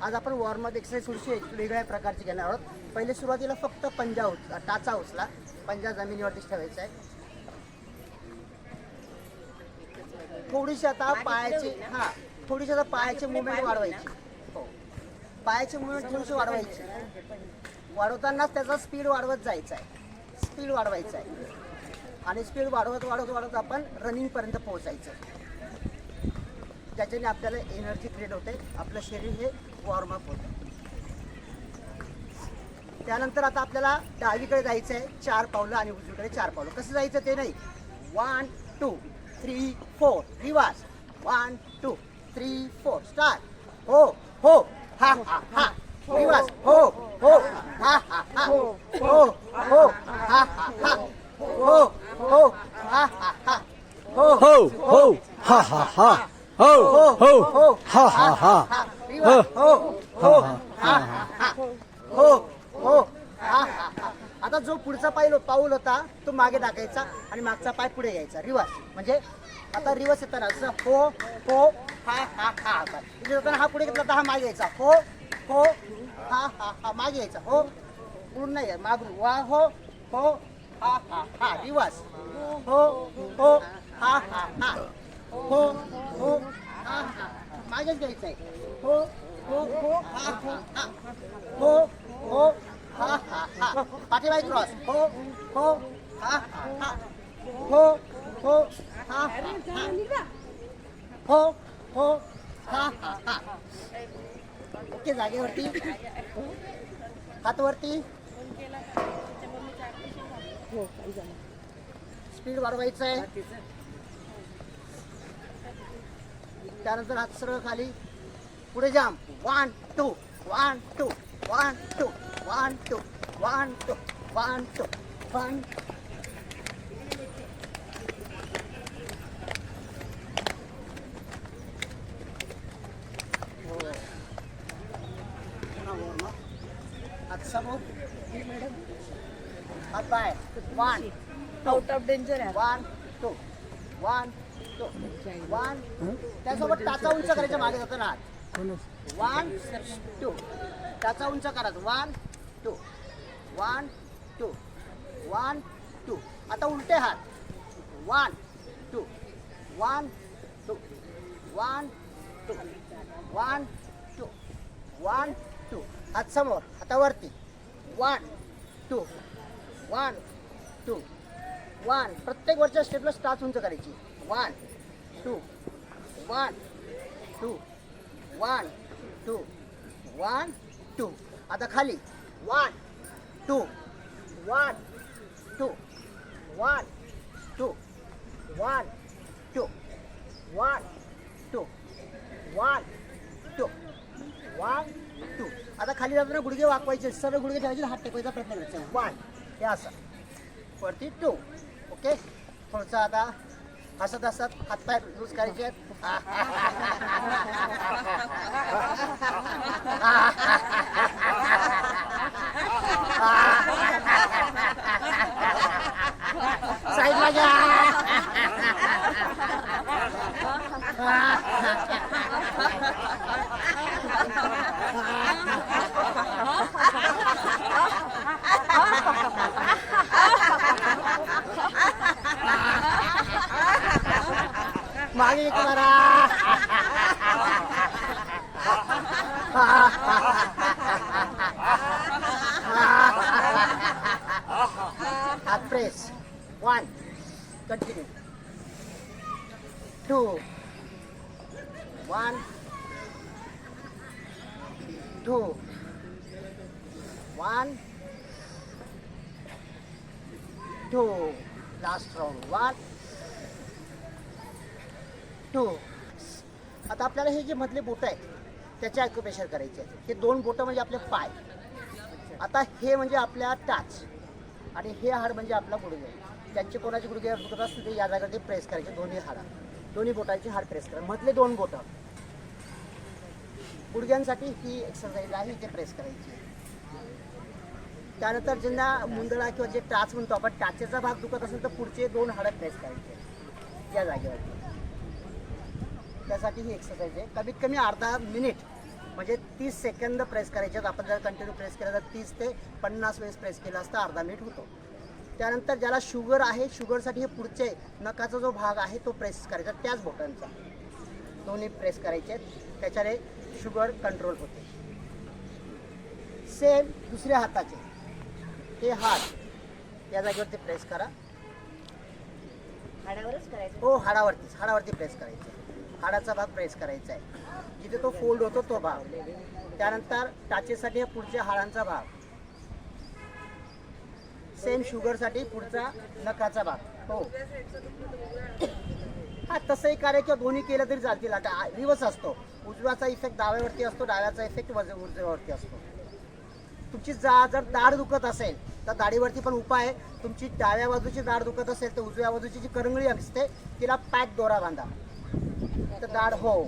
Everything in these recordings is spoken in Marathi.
आज आपण वॉर्मअप एक्सरसाइज थोडीशी वेगळ्या प्रकारची घेणार आहोत. पहिले सुरुवातीला फक्त पंजा टाचा उचला, पंजा जमिनीवरतीच ठेवायचा आहे. थोडीशी आता पायाचे मुवमेंट वाढवायची. हो, पायाचे मुवमेंट थोडीशी वाढवायची. वाढवतानाच त्याचा स्पीड वाढवत जायचा आहे, स्पीड वाढवायचा आहे आणि स्पीड वाढवत वाढवत वाढवत आपण रनिंगपर्यंत पोहोचायचं, ज्याच्याने आपल्याला एनर्जी क्रिएट होते, आपलं शरीर हे वॉर्मअप होतं. त्यानंतर आता आपल्याला डावीकडे जायचं आहे 4 पावलं आणि उजवीकडे 4 पावलं. कसं जायचं ते नाही. 1 2 3 4 रिवाज. 1 2 3 4 स्टार्ट. हो हो हा हा हा रिवाज. हो हो हा हा हा हो हो हा हा हा हो हो हा हा हा हो हो हो हा हा हा हो हो हा हा हा हो हो हा हा हो हो हा हा हा. आता जो पुढचा पाऊल होता तो मागे टाकायचा आणि मागचा पाय पुढे घ्यायचा. रिवर्स म्हणजे आता रिवर्स येताना असं हो हो हा हा हा. इथे जाताना हा पुढे घेतला तर हा मागे घ्यायचा. हो हो हा हा हा मागे घ्यायचा. हो पुढून नाही मागून. वा हो हो हा हा हा रिवर्स. हो हो हा हा हा हो हो हा हा मागेच घ्यायचं आहे. हो हो हो हा हा हा हो हो हा हा हा पाठीमागे क्रॉस. हो हो हा हा हा हो हो हा हा हा हो हो हा हा हा. ओके, जागेवरती, हात वरती. स्पीड वाढवायचं आहे. त्यानंतर हात सरळ खाली, पुढे जाम. 1 2 1 2 1 2 1 2 1 2 1 2 1. हात समोर, हात बाहेर. 1 आउट ऑफ डेंजर आहे. 1 2 1 2 1. त्यासोबत टाचा उंच करायच्या मागे जाताना हात. 1 2 टाचा उंच करा. 1 2 1 2 1 2. आता उलटे हात. 1 2 1 2 1 2 1 2 1 2. हात समोर, हातावरती. 1 2 1 2 1. प्रत्येक वरच्या स्टेपला टाच उंच करायची. 1 2 1 2 1 2 1 2. आता खाली. 1 2 1 2 1 2 1 2 1 2 1 2 1 2. आता खाली जाताना गुडघे वाकवायचे, सर्व गुडघे ठेवायचे, हात टेकवायचा प्रयत्न करायचा. 1 हे असं वरती 2. ओके, थोडंसं आता हसत हसत हातपाय लूज करायचे आहेत. साईडला घ्या. मागे एक करा. हात प्रेस. 1 कंटिन्यू. 2 1 2 1 2. Last round. 1 2. आता आपल्याला हे जे मधले बोटं आहेत त्याचे ॲक्युप्रेशर करायचे आहेत. हे 2 बोटं म्हणजे आपले पाय. आता हे म्हणजे आपल्या टाच आणि हे हाड म्हणजे आपला गुडघे. ज्यांचे कोणाचे गुडघे दुखत असतील ते या जागेवरती प्रेस करायचे. दोन्ही बोटांची हाड प्रेस करा. मधले 2 बोटं गुडघ्यांसाठी ही एक्सरसाइज आहे, ते प्रेस करायची. त्यानंतर ज्यांना मुंदळा किंवा जे टाच म्हणतो आपण, टाचेचा भाग दुखत असेल तर पुढचे 2 हाडं प्रेस करायचे या जागेवरती. त्यासाठी ही एक्सरसाइज आहे. कमीत कमी अर्धा मिनिट म्हणजे 30 सेकंद प्रेस करायचे आहेत. आपण जर कंटिन्यू प्रेस केलं तर 30 ते 50 वेळेस प्रेस केला असता अर्धा मिनिट होतो. त्यानंतर ज्याला शुगर आहे, शुगरसाठी हे पुढचे नखाचा जो भाग आहे तो प्रेस करायचा त्याच बोटांचा, दोन्ही प्रेस करायचे, त्याच्याने शुगर कंट्रोल होते. सेम दुसऱ्या हाताचे हे हात या जागेवरती प्रेस करा. हाडावरच करायचं. हो, हाडावरती प्रेस करायचं. हाडाचा भाग प्रेस करायचा आहे, जिथे तो फोल्ड होतो तो भाग. त्यानंतर टाचेसाठी हे पुढच्या हाडांचा भाग. सेम शुगरसाठी पुढचा नखाचा भाग. हो, हा तसंही कार्य किंवा दोन्ही केलं तरी चालतील. आता रिवर्स असतो, उजव्याचा इफेक्ट डाव्यावरती असतो, डाव्याचा इफेक्ट उजव्यावरती असतो. तुमची जर दाढ दुखत असेल तर दाढीवरती पण उपाय आहे. तुमची डाव्या बाजूची दाढ दुखत असेल तर उजव्या बाजूची जी करंगळी असते तिला पॅक दोरा बांधा, तर दाढ हो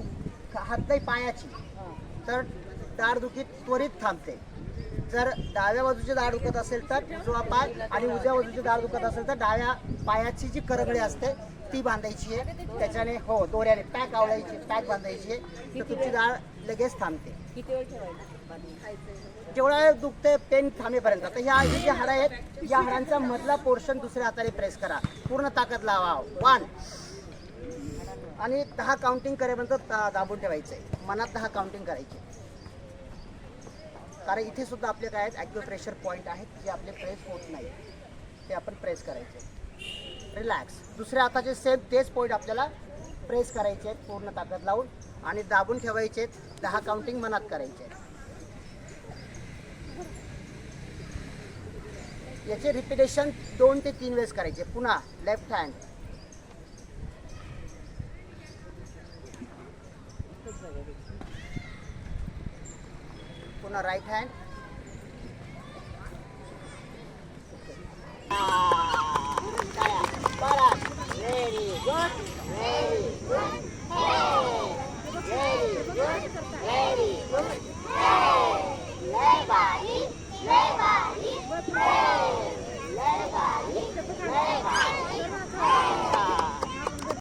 हात नाही पायाची, तर दाढ दुखी त्वरित थांबते. जर डाव्या बाजूची दाढ दुखत असेल तर उजवा पाय, आणि उजव्या बाजूची दाढ दुखत असेल तर डाव्या पायाची जी करंगळी असते ती बांधायची आहे. त्याच्याने हो दोऱ्याने पॅक आवडायची, पॅक बांधायची आहे, तर तुमची दाढ लगेच थांबते. किती वेळ ठेवायचं? जेवढा वेळ दुखते पेन थांबेपर्यंत. तर ह्या जे हाडं आहेत या हाडांचा मधला पोर्शन दुसऱ्या हाताने प्रेस करा, पूर्ण ताकद लावा. 1 आणि 10 काउंटिंग करेपर्यंत दाबून ठेवायचं आहे. मनात 10 काउंटिंग करायची, कारण इथे सुद्धा आपले काय आहेत ॲक्युप्रेशर पॉईंट आहेत जे आपले प्रेस होत नाही, ते आपण प्रेस करायचे. रिलॅक्स. दुसऱ्या हाताचे सेम तेच पॉईंट आपल्याला प्रेस करायचे आहेत पूर्ण ताकद लावून, आणि दाबून ठेवायचे आहेत. 10 काउंटिंग मनात करायचे आहेत. याचे रिपिटेशन 2 ते 3 वेळेस करायचे. पुन्हा लेफ्ट हँड, पुन्हा राईट हँड,